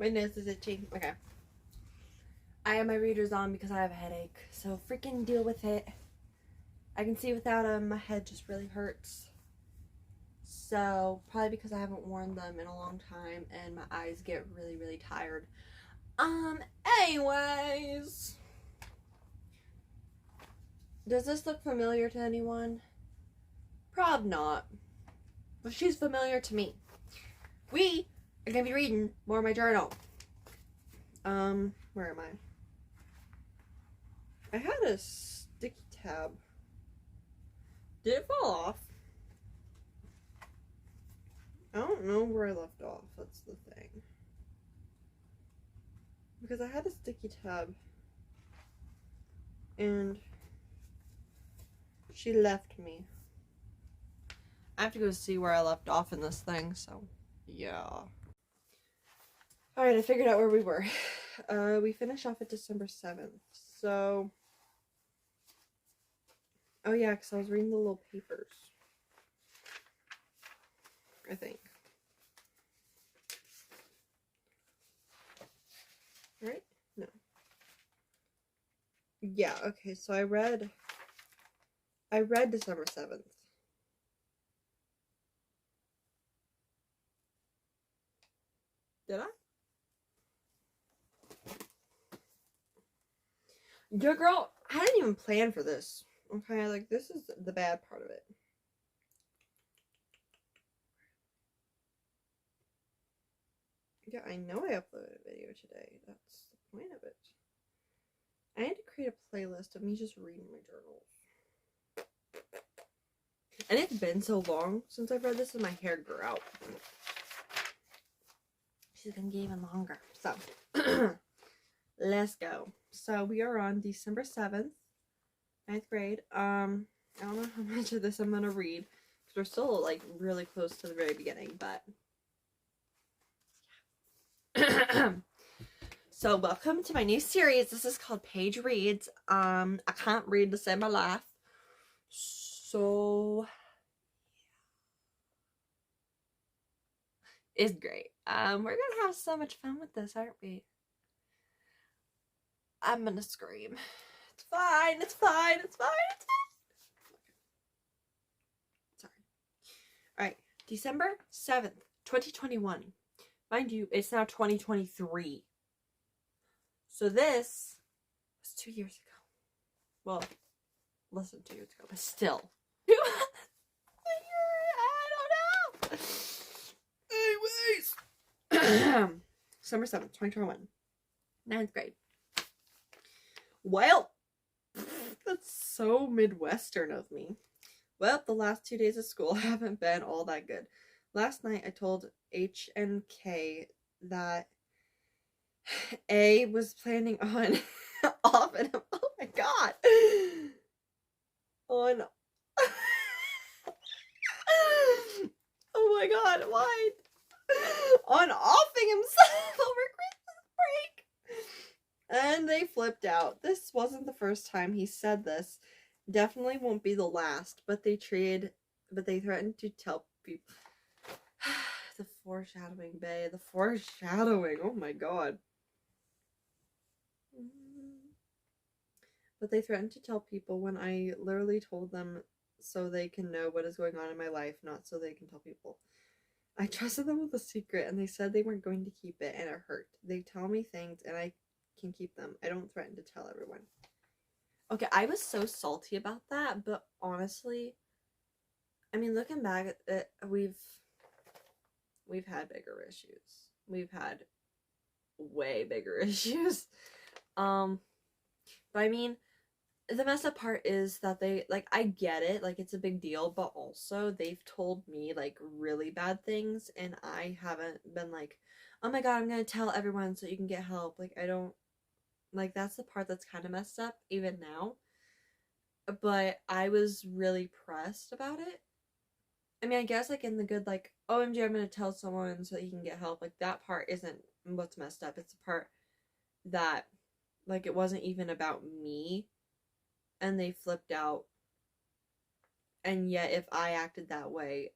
My nose is itchy. Okay. I have my readers on because I have a headache. So freaking deal with it. I can see without them. My head just really hurts. So probably because I haven't worn them in a long time and my eyes get really, really tired. Anyways. Does this look familiar to anyone? Prob not. But she's familiar to me. We are gonna be reading more of my journal. Where am I? I had a sticky tab. Did it fall off? I don't know where I left off. That's the thing. Because I had a sticky tab. And she left me. I have to go see where I left off in this thing, so yeah. Alright, I figured out where we were. We finished off at December 7th. So, oh yeah, because I was reading the little papers. I think. Right? No. Yeah, okay, so I read December 7th. Did I? Yeah, girl, I didn't even plan for this. Okay, like, this is the bad part of it. Yeah, I know I uploaded a video today. That's the point of it. I need to create a playlist of me just reading my journals. And it's been so long since I've read this and my hair grew out. She's gonna get even longer. So, let's go. So, we are on December 7th, 9th grade. I don't know how much of this I'm gonna read, because we're still, like, really close to the very beginning, but yeah. So, welcome to my new series. This is called Paige Reads. I can't read to save my life. So, it's great. We're gonna have so much fun with this, aren't we? I'm gonna scream. It's fine, it's fine, it's fine, it's fine. Sorry. Alright, December 7th, 2021. Mind you, it's now 2023. So this was 2 years ago. Well, less than 2 years ago, but still. I don't know. Anyways. December 7th, 2021. 9th grade. Well, that's so Midwestern of me. Well, the last 2 days of school haven't been all that good. Last night I told H and K that A was planning on off and oh my god. On oh my god, why? On offing himself over Christmas break. And they flipped out. This wasn't the first time he said this. Definitely won't be the last, but they threatened to tell people. The foreshadowing, bae. The foreshadowing. Oh my god. But they threatened to tell people when I literally told them so they can know what is going on in my life, not so they can tell people. I trusted them with a secret and they said they weren't going to keep it and it hurt. They tell me things and I can keep them. I don't threaten to tell everyone. Okay, I was so salty about that, but honestly, I mean, looking back at it, we've had bigger issues. We've had way bigger issues. But I mean, the messed up part is that they, like, I get it, like, it's a big deal, but also they've told me, like, really bad things, and I haven't been like, oh my god, I'm gonna tell everyone so you can get help. Like, I don't, like, that's the part that's kind of messed up, even now. But I was really pressed about it. I mean, I guess, like, in the good, like, OMG, I'm gonna tell someone so that you can get help. Like, that part isn't what's messed up. It's the part that, like, it wasn't even about me. And they flipped out. And yet, if I acted that way,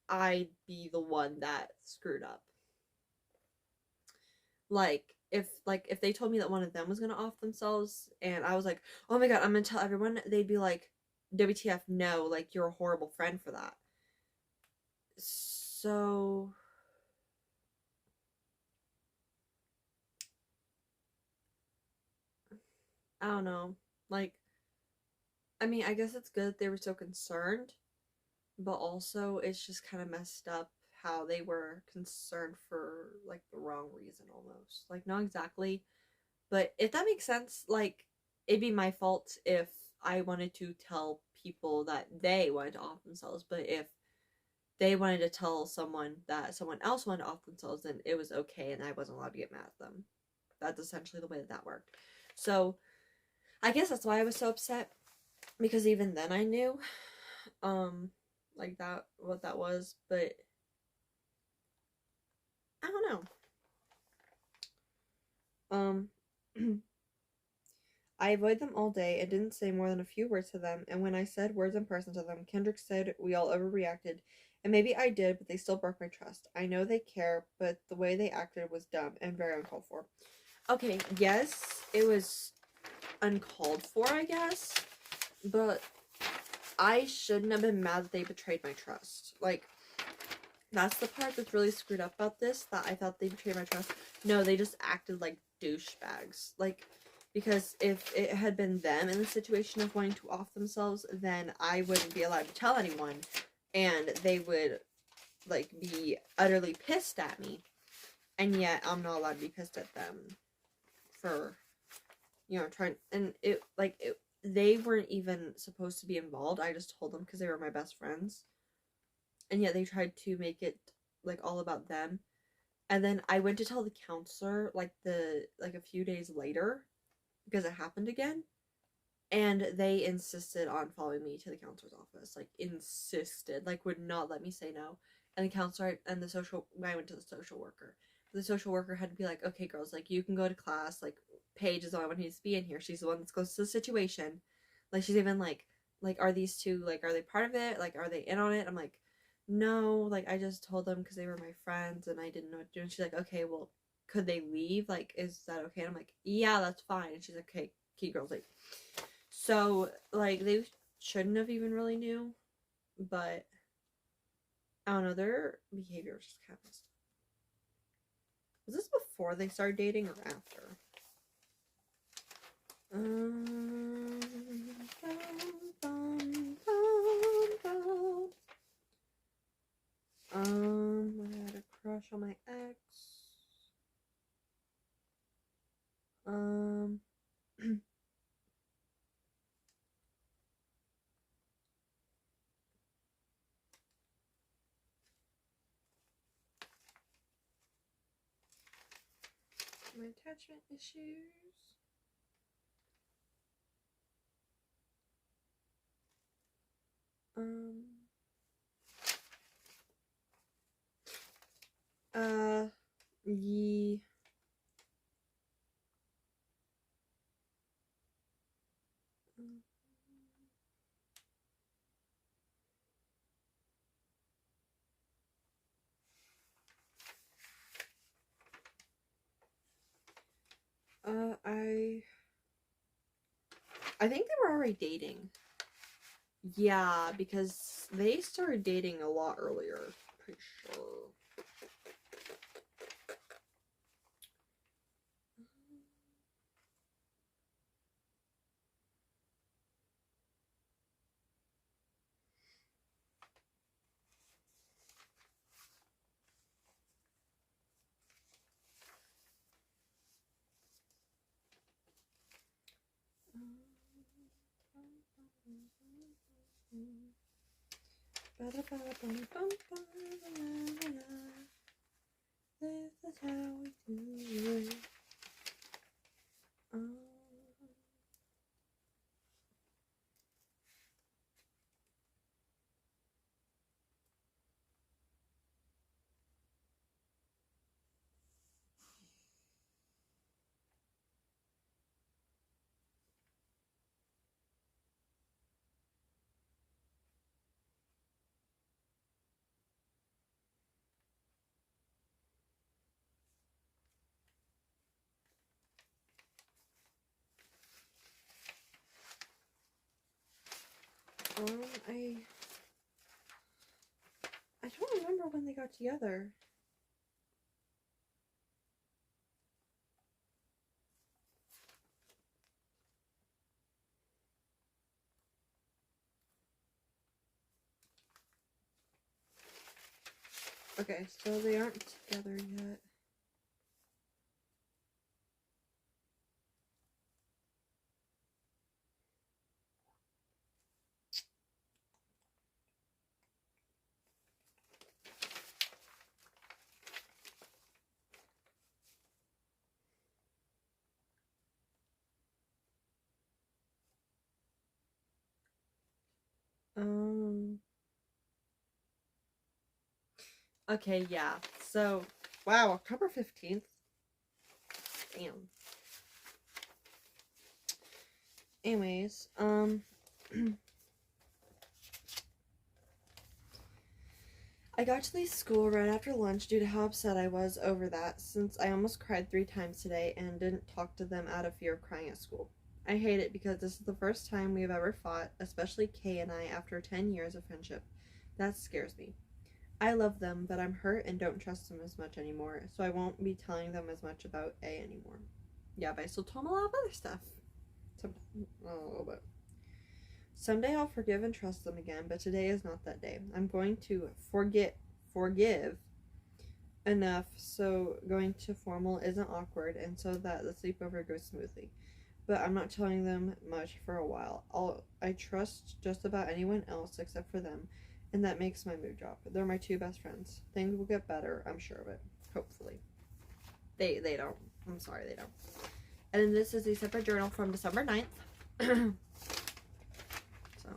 I'd be the one that screwed up. If they told me that one of them was gonna off themselves and I was like, oh my god, I'm gonna tell everyone, they'd be like, WTF, no, like you're a horrible friend for that. So I don't know. Like, I mean, I guess it's good that they were so concerned, but also it's just kind of messed up how they were concerned for like the wrong reason almost. Like, not exactly, but if that makes sense, like, it'd be my fault if I wanted to tell people that they wanted to off themselves, but if they wanted to tell someone that someone else wanted to off themselves, then it was okay and I wasn't allowed to get mad at them. That's essentially the way that that worked. So I guess that's why I was so upset, because even then I knew like that what that was, but I don't know. I avoided them all day and didn't say more than a few words to them, and when I said words in person to them, Kendrick said we all overreacted, and maybe I did, but they still broke my trust. I know they care, but the way they acted was dumb and very uncalled for. Okay, yes, it was uncalled for, I guess, but I shouldn't have been mad that they betrayed my trust. Like, that's the part that's really screwed up about this, that I thought they betrayed my trust. No, they just acted like douchebags. Like, because if it had been them in the situation of wanting to off themselves, then I wouldn't be allowed to tell anyone, and they would, like, be utterly pissed at me, and yet I'm not allowed to be pissed at them for, you know, trying, and it, like, they weren't even supposed to be involved. I just told them because they were my best friends, and yet they tried to make it like all about them. And then I went to tell the counselor like a few days later because it happened again, and they insisted on following me to the counselor's office. Like, insisted, like, would not let me say no. And the counselor and the social, I went to the social worker. The social worker had to be like, okay, girls, like, you can go to class. Like, Paige is the only one who needs to be in here. She's the one that's close to the situation. Like, she's even like, are these two, like, are they part of it? Like, are they in on it? I'm like, no, like, I just told them because they were my friends and I didn't know what to do. And she's like, okay, well, could they leave? Like, is that okay? And I'm like, yeah, that's fine. And she's like, okay, key girls, like, so, like, they shouldn't have even really knew, but I don't know, their behavior was just kind of messed up. Was this before they started dating or after? Um, I had a crush on my ex. My attachment issues. Um, ye. I think they were already dating. Yeah, because they started dating a lot earlier. Pretty sure. This is how we do it. I don't remember when they got together. Okay, so they aren't together yet. Okay, yeah. So, wow, October 15th. Damn. Anyways, I got to leave school right after lunch due to how upset I was over that, since I almost cried 3 times today and didn't talk to them out of fear of crying at school. I hate it because this is the first time we've ever fought, especially Kay and I, after 10 years of friendship. That scares me. I love them, but I'm hurt and don't trust them as much anymore, so I won't be telling them as much about A anymore. Yeah, but I still told them a lot of other stuff. A little bit. Someday I'll forgive and trust them again, but today is not that day. I'm going to forgive enough so going to formal isn't awkward and so that the sleepover goes smoothly. But I'm not telling them much for a while. I trust just about anyone else except for them, and that makes my mood drop. They're my 2 best friends. Things will get better, I'm sure of it. Hopefully. They don't. I'm sorry, they don't. And then this is a separate journal from December 9th. So,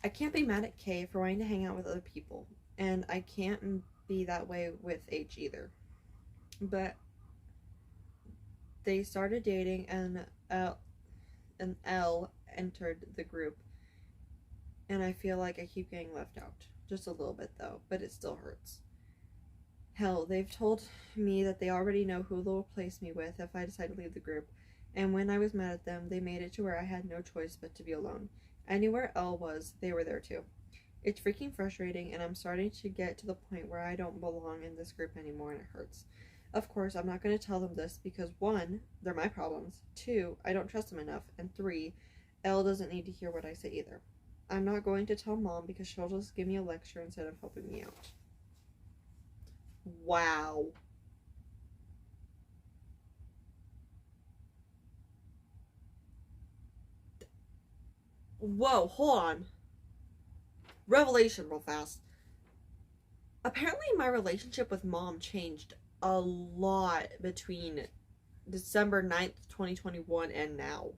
I can't be mad at Kay for wanting to hang out with other people, and I can't be that way with H either. But they started dating, and L entered the group, and I feel like I keep getting left out. Just a little bit though, but it still hurts. Hell, they've told me that they already know who they'll replace me with if I decide to leave the group, and when I was mad at them, they made it to where I had no choice but to be alone. Anywhere L was, they were there too. It's freaking frustrating, and I'm starting to get to the point where I don't belong in this group anymore, and it hurts. Of course, I'm not going to tell them this because 1, they're my problems, 2, I don't trust them enough, and 3, L doesn't need to hear what I say either. I'm not going to tell Mom because she'll just give me a lecture instead of helping me out. Wow. Whoa, hold on. Revelation real fast. Apparently my relationship with Mom changed a lot between December 9th, 2021 and now.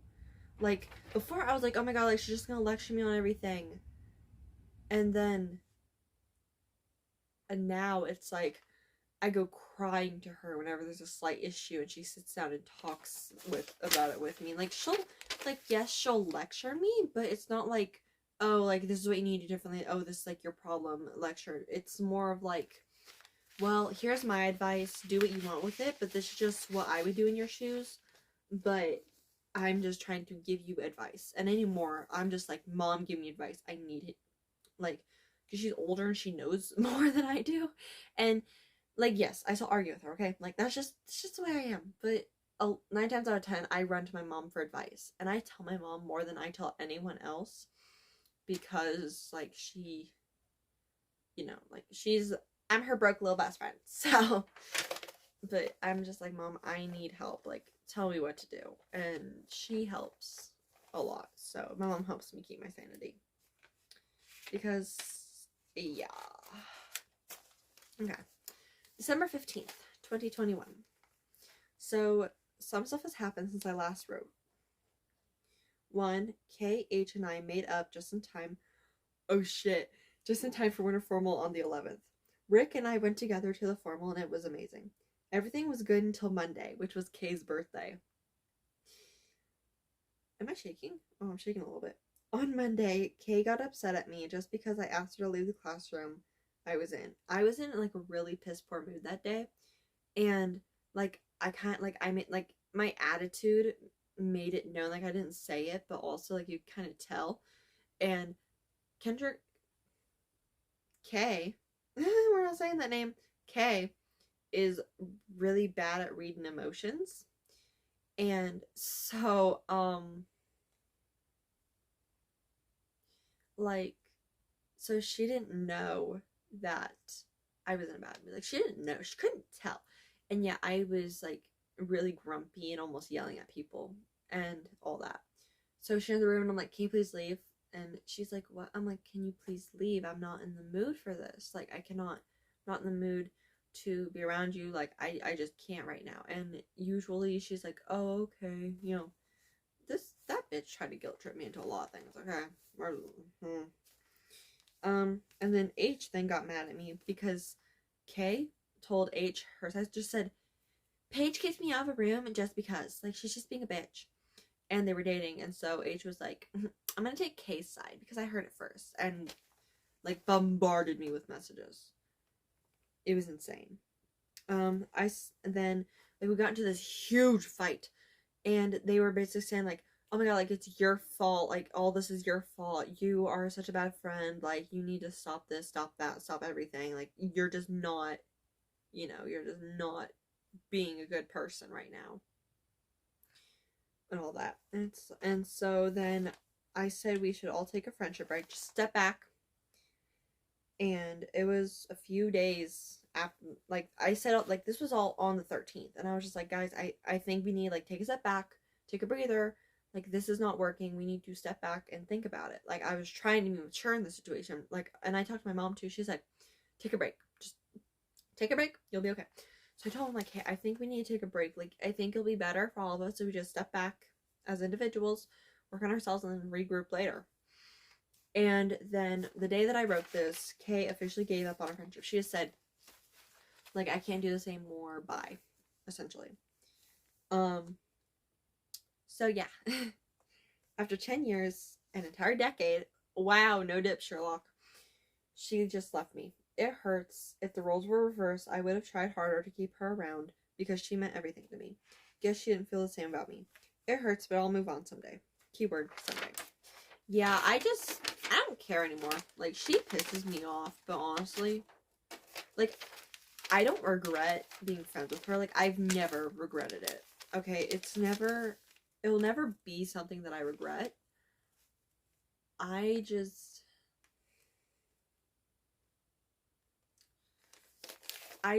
Like, before I was like, oh my god, like, she's just gonna lecture me on everything. And now it's like, I go crying to her whenever there's a slight issue and she sits down and talks about it with me. Like, yes, she'll lecture me, but it's not like, oh, like, this is what you need to do differently. Oh, this is, like, your problem lecture. It's more of, like, well, here's my advice. Do what you want with it, but this is just what I would do in your shoes. But I'm just trying to give you advice. And anymore, I'm just like, Mom, give me advice. I need it. Like, because she's older and she knows more than I do. And, like, yes, I still argue with her, okay? Like, it's just the way I am. But 9 times out of 10, I run to my mom for advice. And I tell my mom more than I tell anyone else. Because, like, she, like, I'm her broke little best friend. So, but I'm just like, Mom, I need help. Like, tell me what to do. And she helps a lot. So my mom helps me keep my sanity. Because, yeah. Okay. December 15th, 2021. So, some stuff has happened since I last wrote. 1, K, H, and I made up just in time. Oh shit. Just in time for winter formal on the 11th. Rick and I went together to the formal and it was amazing. Everything was good until Monday, which was Kay's birthday. Am I shaking? Oh, I'm shaking a little bit. On Monday, Kay got upset at me just because I asked her to leave the classroom I was in. I was in like a really piss poor mood that day. And like I made like my attitude made it known, like I didn't say it, but also like you kind of tell. And Kendrick K, we're not saying that name, K, is really bad at reading emotions. And so, like, so she didn't know that I was in a bad mood. Like, she didn't know. She couldn't tell. And yet I was, like, really grumpy and almost yelling at people and all that. So she's in the room and I'm like, can you please leave? And she's like, what? I'm like, can you please leave? I'm not in the mood for this. Like, I cannot, not in the mood to be around you. Like, I just can't right now. And usually she's like, oh, okay. You know, that bitch tried to guilt trip me into a lot of things. Okay. And then H then got mad at me because K told H, her sister just said, Paige kicked me out of a room just because. Like, she's just being a bitch. And they were dating, and so H was like, I'm gonna take K's side because I heard it first, and like bombarded me with messages. It was insane. Then like we got into this huge fight, and they were basically saying like, oh my god, like it's your fault, like all this is your fault. You are such a bad friend. Like you need to stop this, stop that, stop everything. Like you're just not, you're just not being a good person right now. And all that. And so then I said we should all take a friendship break, just step back. And it was a few days after, like I said, like this was all on the 13th, and I was just like, guys, I think we need like take a step back, take a breather. Like this is not working. We need to step back and think about it. Like I was trying to be mature in the situation. Like, and I talked to my mom too. She's like, take a break, just take a break. You'll be okay. So I told him, like, hey, I think we need to take a break. Like, I think it'll be better for all of us if we just step back as individuals, work on ourselves, and then regroup later. And then the day that I wrote this, Kay officially gave up on our friendship. She just said, like, I can't do this anymore. Bye, essentially. So yeah. After 10 years, an entire decade, wow, no dip, Sherlock. She just left me. It hurts. If the roles were reversed, I would have tried harder to keep her around because she meant everything to me. Guess she didn't feel the same about me. It hurts, but I'll move on someday. Keyword, someday. Yeah, I don't care anymore. Like, she pisses me off, but honestly, like, I don't regret being friends with her. Like, I've never regretted it. Okay, it'll never be something that I regret. I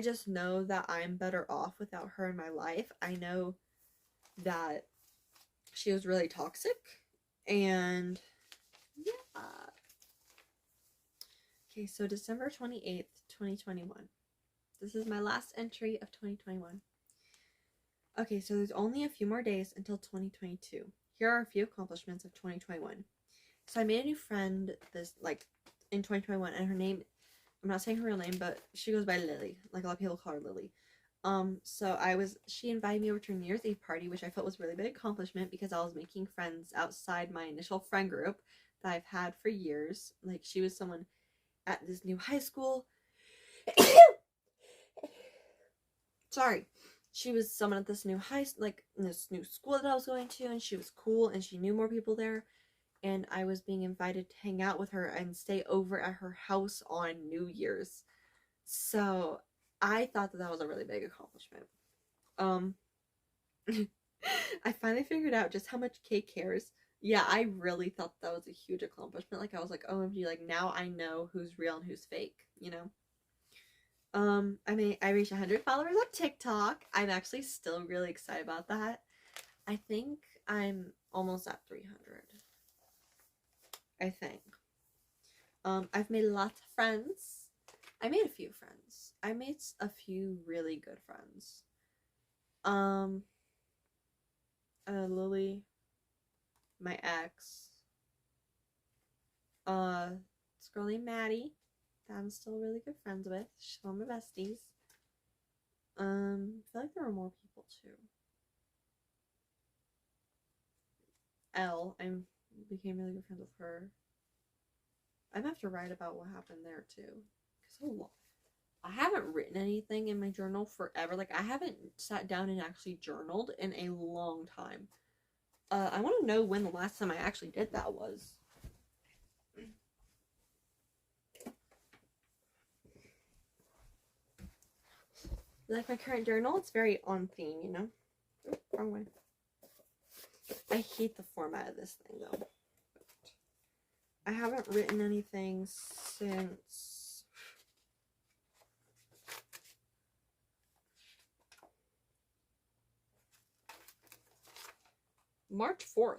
just know that I'm better off without her in my life. I know that she was really toxic, and yeah. Okay, so December 28th, 2021. This is my last entry of 2021. Okay, so there's only a few more days until 2022. Here are a few accomplishments of 2021. So I made a new friend in 2021, and her name, I'm not saying her real name, but she goes by Lily. Like a lot of people call her Lily. She invited me over to her New Year's Eve party, which I felt was a really big accomplishment because I was making friends outside my initial friend group that I've had for years. Like, she was someone at this new high school. Sorry. She was someone at this new this new school that I was going to, and she was cool, and she knew more people there. And I was being invited to hang out with her and stay over at her house on New Year's. So I thought that was a really big accomplishment. I finally figured out just how much Kate cares. Yeah, I really thought that was a huge accomplishment. Like, I was like, OMG, like, now I know who's real and who's fake, you know? I reached 100 followers on TikTok. I'm actually still really excited about that. I think I'm almost at 300. I think. I've made lots of friends. I made a few friends. I made a few really good friends. Lily, my ex, this girl named Maddie that I'm still really good friends with. She's one of my besties. I feel like there were more people too. I became really good friends with her. I'm gonna have to write about what happened there too. Because I haven't written anything in my journal forever. Like, I haven't sat down and actually journaled in a long time. I want to know when the last time I actually did that was. Like my current journal, it's very on theme, you know? Oop, wrong way. I hate the format of this thing, though. I haven't written anything since March 4th.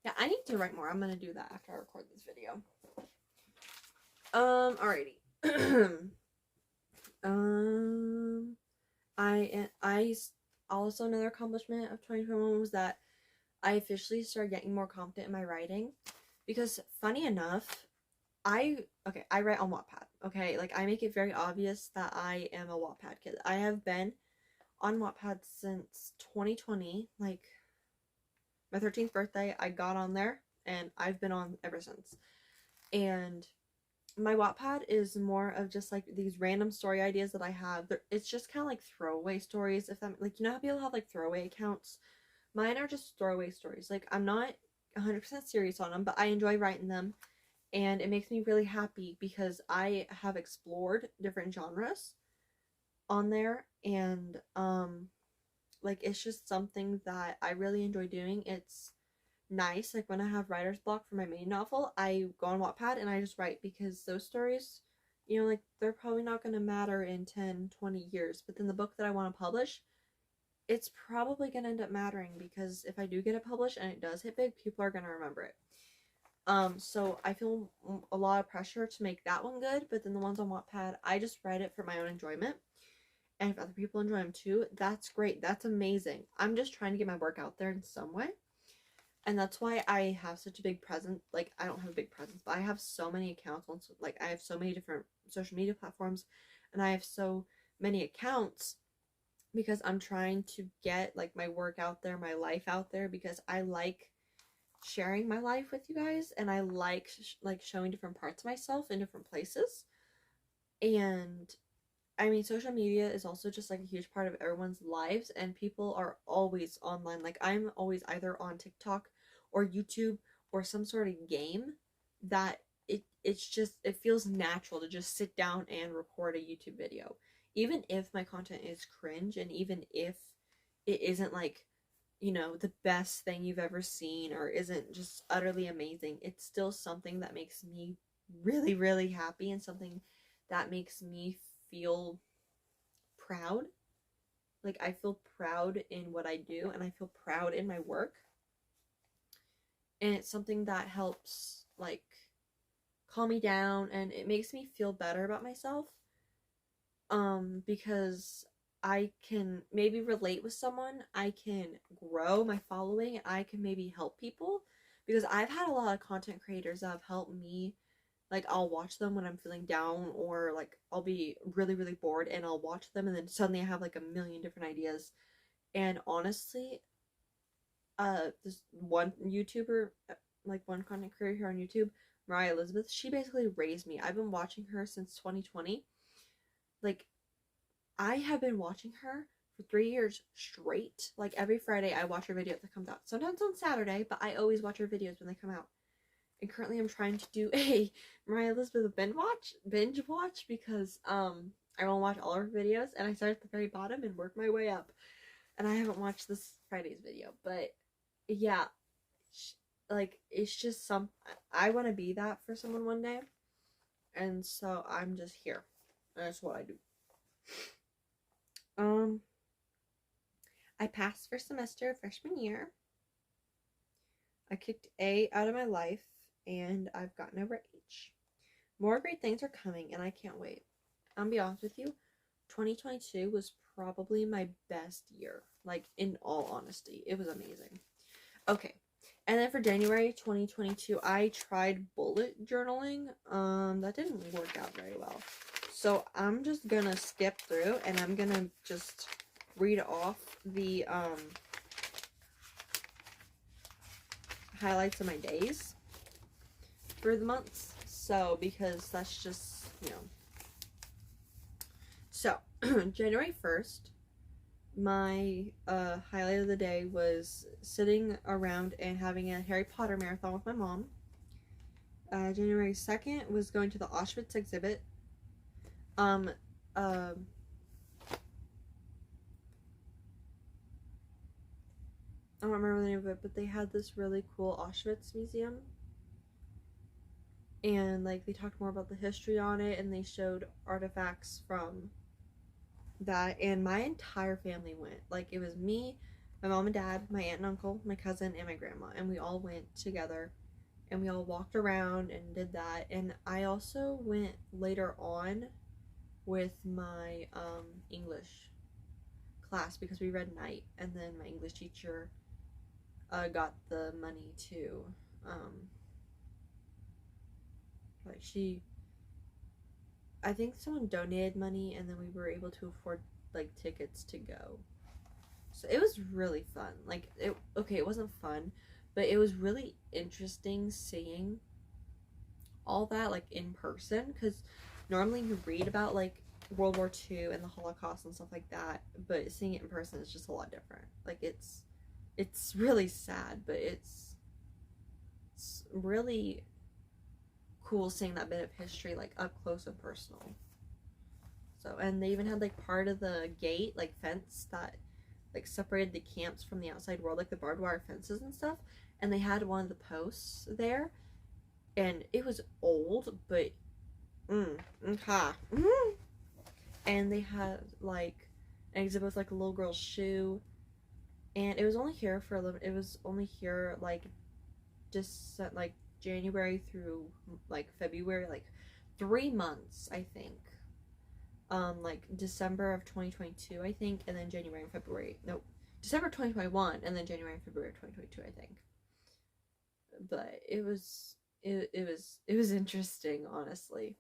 Yeah, I need to write more. I'm gonna do that after I record this video. Alrighty. I also, another accomplishment of 2021 was that I officially started getting more confident in my writing, because funny enough, I write on Wattpad. Okay, like I make it very obvious that I am a Wattpad kid. I have been on Wattpad since 2020, like my 13th birthday. I got on there and I've been on ever since. And my Wattpad is more of just like these random story ideas that I have. It's just kind of like throwaway stories. If that, like, you know how people have like throwaway accounts? Mine are just throwaway stories. Like, I'm not 100% serious on them, but I enjoy writing them. And it makes me really happy because I have explored different genres on there. And, like, it's just something that I really enjoy doing. It's nice. Like, when I have writer's block for my main novel, I go on Wattpad and I just write, because those stories, you know, like, they're probably not going to matter in 10, 20 years. But then the book that I want to publish, it's probably going to end up mattering, because if I do get it published and it does hit big, people are going to remember it. So I feel a lot of pressure to make that one good, but then the ones on Wattpad, I just write it for my own enjoyment. And if other people enjoy them too, that's great. That's amazing. I'm just trying to get my work out there in some way. And that's why I have such a big presence. Like, I don't have a big presence, but I have so many accounts on, like, I have so many different social media platforms, and I have so many accounts because I'm trying to get, like, my work out there, my life out there, because I like sharing my life with you guys, and I like showing different parts of myself in different places. And I mean, social media is also just like a huge part of everyone's lives, and people are always online. Like, I'm always either on TikTok or YouTube or some sort of game that it feels natural to just sit down and record a YouTube video. Even if my content is cringe, and even if it isn't, like, you know, the best thing you've ever seen, or isn't just utterly amazing, it's still something that makes me really, really happy, and something that makes me feel proud. Like, I feel proud in what I do, and I feel proud in my work. And it's something that helps, like, calm me down, and it makes me feel better about myself. Because I can maybe relate with someone, I can grow my following, and I can maybe help people, because I've had a lot of content creators that have helped me. Like, I'll watch them when I'm feeling down, or like I'll be really, really bored and I'll watch them, and then suddenly I have like a million different ideas. And honestly, this one YouTuber, like one content creator here on YouTube, Mariah Elizabeth, she basically raised me. I've been watching her since 2020. Like, I have been watching her for 3 years straight. Like, every Friday I watch her video that comes out. Sometimes on Saturday, but I always watch her videos when they come out. And currently I'm trying to do a Mariah Elizabeth binge watch, because I want to watch all of her videos, and I start at the very bottom and work my way up. And I haven't watched this Friday's video, but yeah, like, it's just I want to be that for someone one day, and so I'm just here, and that's what I do. I passed first semester freshman year. I kicked A out of my life, and I've gotten over H. More great things are coming, and I can't wait. I'll be honest with you, 2022 was probably my best year. Like, in all honesty, it was amazing. Okay, and then for January 2022, I tried bullet journaling. That didn't work out very well. So I'm just gonna skip through, and I'm gonna just read off the highlights of my days. for the months. So, because that's just, you know. So, January 1st, my highlight of the day was sitting around and having a Harry Potter marathon with my mom. January 2nd was going to the Auschwitz exhibit. Um, um, I don't remember the name of it, but they had this really cool Auschwitz museum. And, like, they talked more about the history on it, and they showed artifacts from that. And my entire family went. Like, it was me, my mom and dad, my aunt and uncle, my cousin, and my grandma. And we all went together. And we all walked around and did that. And I also went later on with my English class because we read night. And then my English teacher got the money to I think someone donated money, and then we were able to afford like tickets to go. So it was really fun. Like, it wasn't fun, but it was really interesting seeing all that like in person, because normally you read about like World War II and the Holocaust and stuff like that, but seeing it in person is just a lot different. Like, it's really sad, but it's really cool seeing that bit of history like up close and personal. So, and they even had like part of the gate, like fence that like separated the camps from the outside world, like the barbed wire fences and stuff. And they had one of the posts there, and it was old, but and they had like an exhibit with like a little girl's shoe, and it was only here for a little. It was only here like just like January through like February, like 3 months, I think. Like December of 2022, I think, and then January and February. No, December 2021, and then January and February of 2022, I think. But it was interesting, honestly.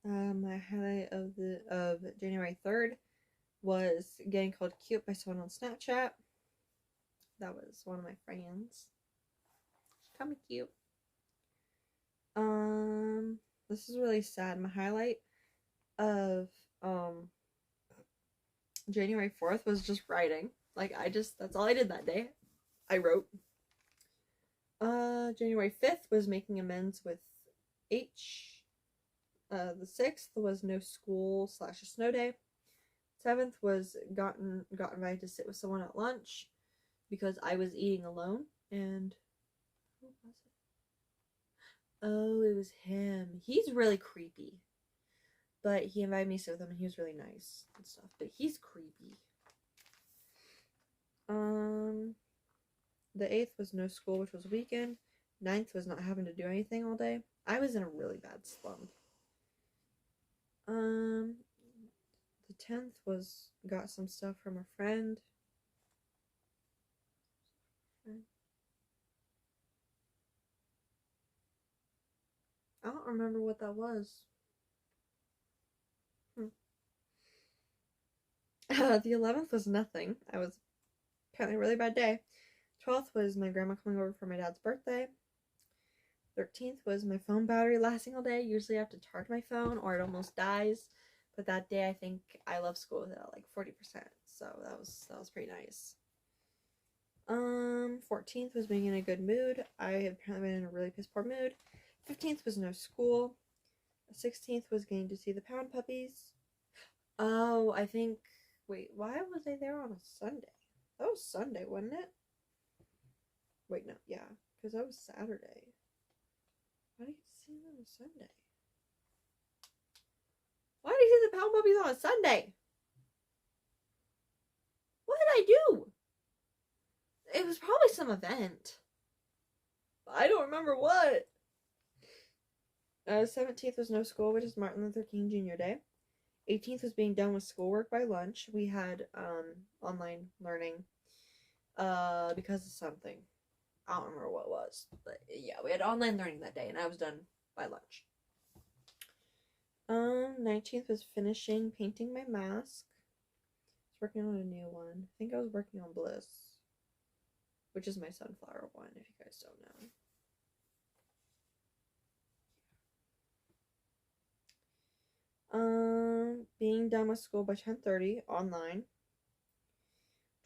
My highlight of January 3rd was getting called cute by someone on Snapchat. That was one of my friends. She called me cute. This is really sad. My highlight of January 4th was just writing. Like, that's all I did that day. I wrote. January 5th was making amends with H. The 6th was no school / a snow day. 7th was got invited to sit with someone at lunch because I was eating alone. And who was it? Oh, it was him. He's really creepy. But he invited me to sit with him, and he was really nice and stuff. But he's creepy. The 8th was no school, which was a weekend. 9th was not having to do anything all day. I was in a really bad slump. The 10th was got some stuff from a friend. I don't remember what that was. The 11th was nothing. I was apparently a really bad day. 12th was my grandma coming over for my dad's birthday. 13th was my phone battery lasting all day. Usually I have to charge my phone or it almost dies. But that day I think I left school with it at like 40%. So that was pretty nice. 14th was being in a good mood. I had apparently been in a really piss poor mood. 15th was no school. 16th was getting to see the pound puppies. Oh, I think... Wait, why was I there on a Sunday? That was Sunday, wasn't it? Wait, no, yeah, because that was Saturday. Why did you get to see them on a Sunday? Why did you see the pound puppies on a Sunday? What did I do? It was probably some event. I don't remember what. 17th was no school, which is Martin Luther King Jr. Day. 18th was being done with schoolwork by lunch. We had online learning because of something. I don't remember what it was. But yeah, we had online learning that day, and I was done by lunch. 19th was finishing painting my mask. working on a new one. I think I was working on Bliss, which is my sunflower one, if you guys don't know. Being done with school by 10:30 online.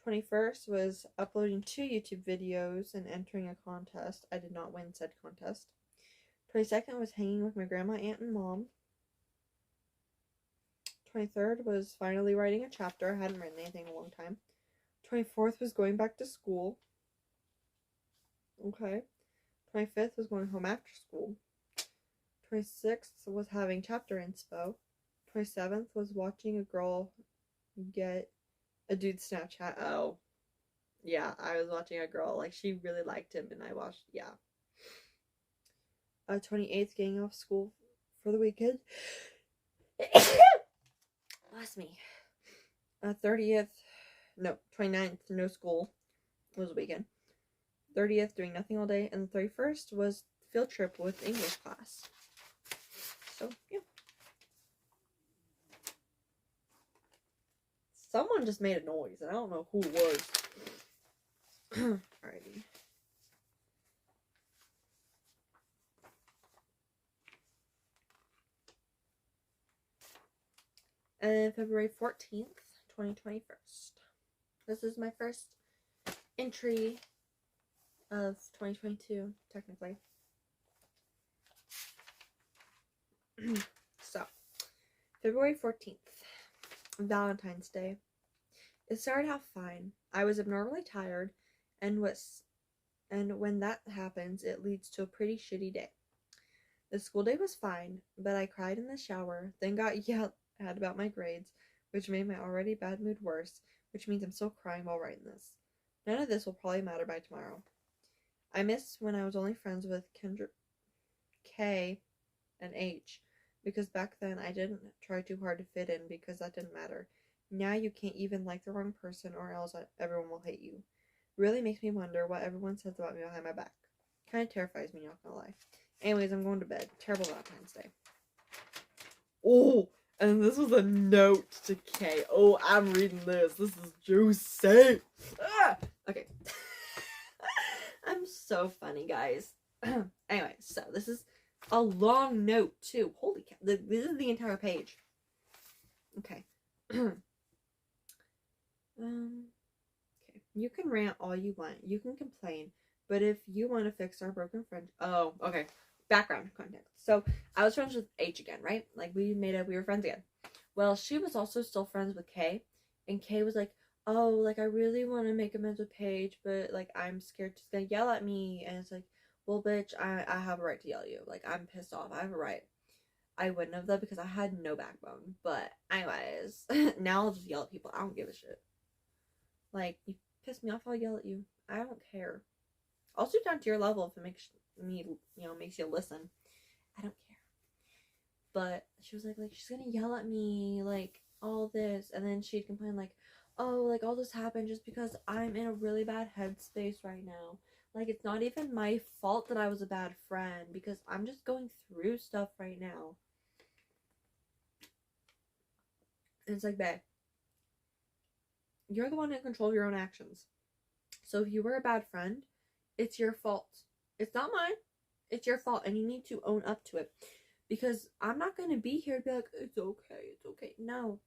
21st was uploading 2 YouTube videos and entering a contest. I did not win said contest. 22nd was hanging with my grandma, aunt, and mom. 23rd was finally writing a chapter. I hadn't written anything in a long time. 24th was going back to school. Okay. 25th was going home after school. 26th was having chapter inspo. 27th was watching a girl get a dude Snapchat. Oh. Yeah, I was watching a girl. Like, she really liked him, and I watched, yeah. 28th, getting off school for the weekend. Bless me. 30th, no, 29th, no school. It was a weekend. 30th, doing nothing all day. And the 31st was field trip with English class. So, yeah. Someone just made a noise, and I don't know who it was. Alrighty. And February 14th, 2021. This is my first entry of 2022, technically. So, February 14th, Valentine's Day. It started out fine. I was abnormally tired, and when that happens, it leads to a pretty shitty day. The school day was fine, but I cried in the shower, then got yelled at about my grades, which made my already bad mood worse, which means I'm still crying while writing this. None of this will probably matter by tomorrow. I miss when I was only friends with K and H, because back then I didn't try too hard to fit in because that didn't matter. Now you can't even like the wrong person or else everyone will hate you. Really makes me wonder what everyone says about me behind my back. Kind of terrifies me, not gonna lie. Anyways, I'm going to bed. Terrible Valentine's Day. Oh, and this was a note to Kay. Oh, I'm reading this. This is juicy. Ah! Okay. I'm so funny, guys. Anyway, so this is a long note, too. Holy cow. This is the entire page. Okay. Okay. You can rant all you want. You can complain. But if you want to fix our broken friend... Oh, okay. Background context. So, I was friends with H again, right? Like, we were friends again. Well, she was also still friends with K. And K was like, oh, like, I really want to make amends with Paige, but, like, I'm scared she's gonna yell at me. And it's like, well, bitch, I have a right to yell at you. Like, I'm pissed off. I have a right. I wouldn't have, though, because I had no backbone. But, anyways, now I'll just yell at people. I don't give a shit. Like, you piss me off, I'll yell at you. I don't care. I'll stoop down to your level if it makes me, makes you listen. I don't care. But she was like, she's gonna yell at me, like, all this. And then she'd complain, like, oh, like, all this happened just because I'm in a really bad headspace right now. Like, it's not even my fault that I was a bad friend, because I'm just going through stuff right now. And it's like, babe, you're the one in control of your own actions. So if you were a bad friend, it's your fault. It's not mine. It's your fault, and you need to own up to it. Because I'm not going to be here to be like, it's okay, it's okay. No.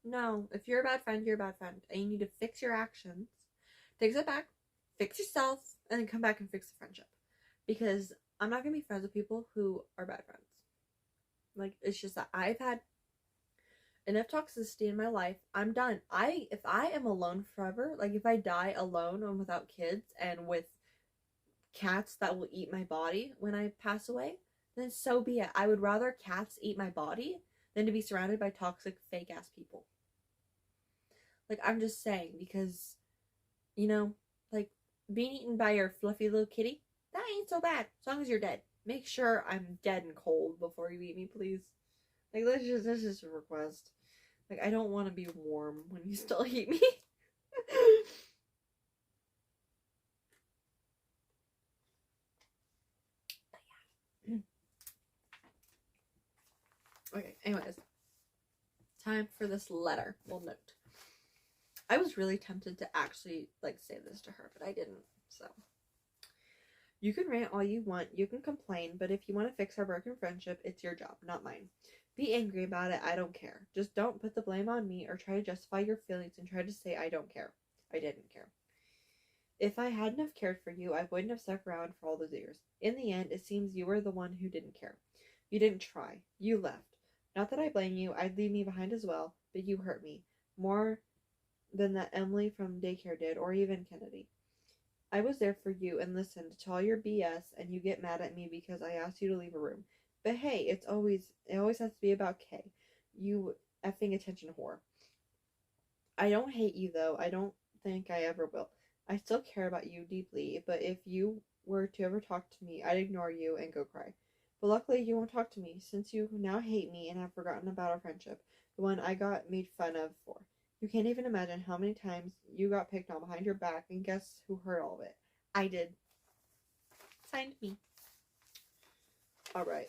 No. If you're a bad friend, you're a bad friend. And you need to fix your actions. Take a step back, fix yourself, and then come back and fix the friendship. Because I'm not going to be friends with people who are bad friends. Like, it's just that I've had enough toxicity in my life. I'm done. If I am alone forever, like if I die alone and without kids and with cats that will eat my body when I pass away, then so be it. I would rather cats eat my body than to be surrounded by toxic fake ass people. Like, I'm just saying, because like being eaten by your fluffy little kitty, that ain't so bad as long as you're dead. Make sure I'm dead and cold before you eat me, please. Like, this is just a request. Like, I don't want to be warm when you still eat me. Okay, anyways. Time for this letter. Well, note. I was really tempted to actually like say this to her, but I didn't. So you can rant all you want, you can complain, but if you want to fix our broken friendship, it's your job, not mine. Be angry about it, I don't care. Just don't put the blame on me or try to justify your feelings and try to say I don't care. I didn't care. If I hadn't have cared for you, I wouldn't have stuck around for all those years. In the end, it seems you were the one who didn't care. You didn't try. You left. Not that I blame you, I'd leave me behind as well, but you hurt me. More than that Emily from daycare did, or even Kennedy. I was there for you and listened to all your BS, and you get mad at me because I asked you to leave a room. But hey, it always has to be about Kay. You effing attention whore. I don't hate you though. I don't think I ever will. I still care about you deeply, but if you were to ever talk to me, I'd ignore you and go cry. But luckily, you won't talk to me, since you now hate me and have forgotten about our friendship, the one I got made fun of for. You can't even imagine how many times you got picked on behind your back, and guess who heard all of it? I did. Signed me. Alright,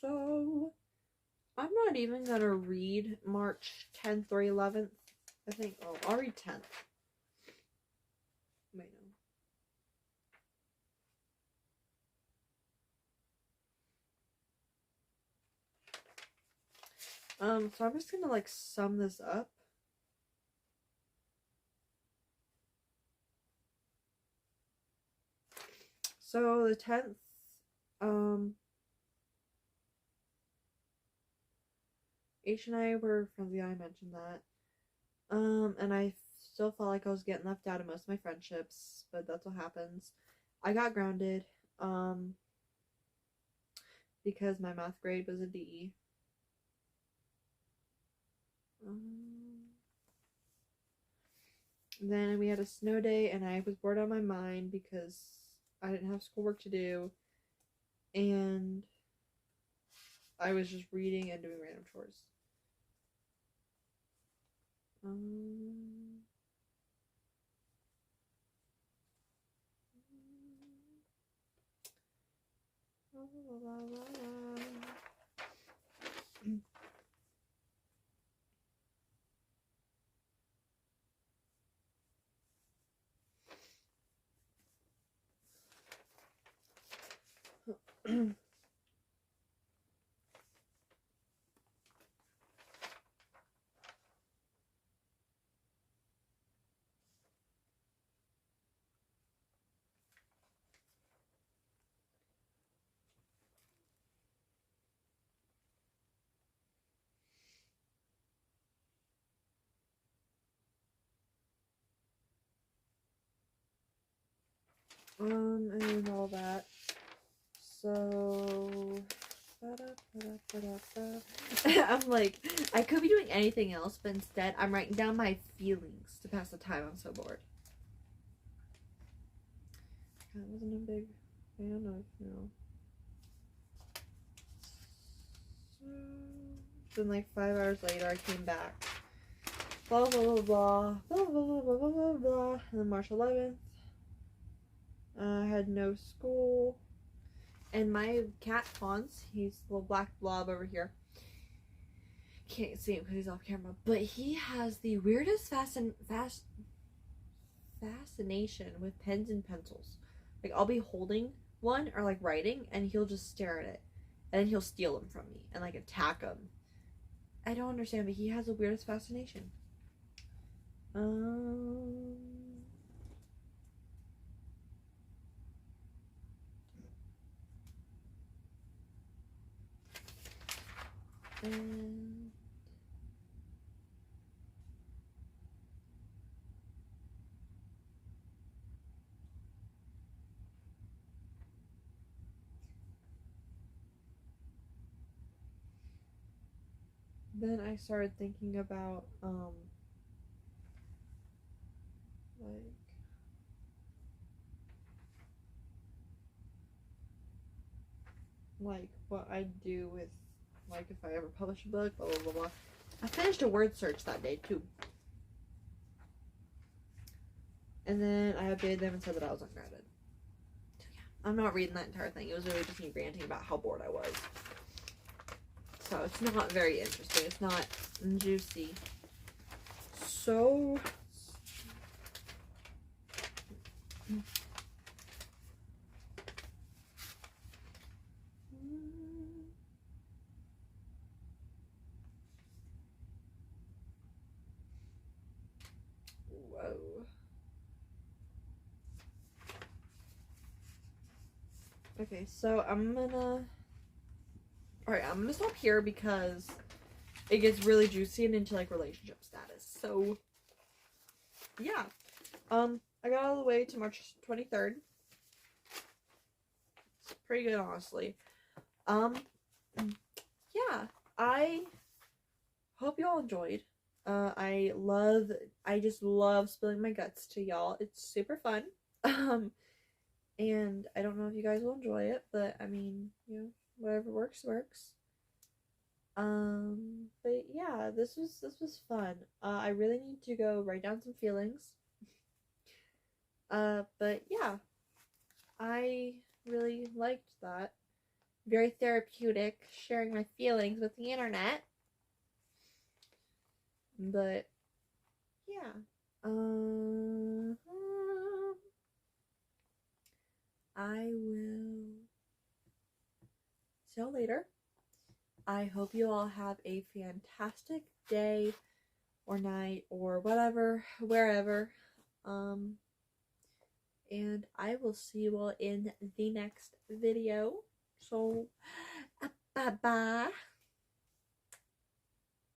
so I'm not even gonna read March 10th or 11th. I think, oh, I'll read 10th. Wait, no. So I'm just gonna like sum this up. So the 10th, H and I were friendly, I mentioned that. And I still felt like I was getting left out of most of my friendships, but that's what happens. I got grounded, because my math grade was a D. Then we had a snow day, and I was bored out of my mind because I didn't have schoolwork to do, and I was just reading and doing random chores. and all that. So I'm like, I could be doing anything else, but instead I'm writing down my feelings to pass the time. I'm so bored. I wasn't a big fan of, So then like 5 hours later I came back. Blah blah blah blah blah blah blah blah blah blah. And then March 11th, I had no school. And my cat Hans, he's a little black blob over here. Can't see him because he's off camera, but he has the weirdest fascination with pens and pencils. Like, I'll be holding one or like writing, and he'll just stare at it, and then he'll steal them from me and like attack them. I don't understand, but he has the weirdest fascination. And then I started thinking about like like what I do with, like, if I ever publish a book, blah blah blah blah. I finished a word search that day too, and then I updated them and said that I was ungrounded. So yeah, I'm not reading that entire thing. It was really just me ranting about how bored I was. So it's not very interesting. It's not juicy. So whoa. Okay, so I'm gonna stop here because it gets really juicy and into like relationship status. So yeah. I got all the way to March 23rd. It's pretty good, honestly. Yeah, I hope y'all enjoyed. I just love spilling my guts to y'all. It's super fun. And I don't know if you guys will enjoy it, but I mean, you know, whatever works, works. But yeah, this was fun. I really need to go write down some feelings. But yeah, I really liked that. Very therapeutic, sharing my feelings with the internet. But yeah, I will see y'all later. I hope you all have a fantastic day or night or whatever, wherever. And I will see you all in the next video. So, bye bye.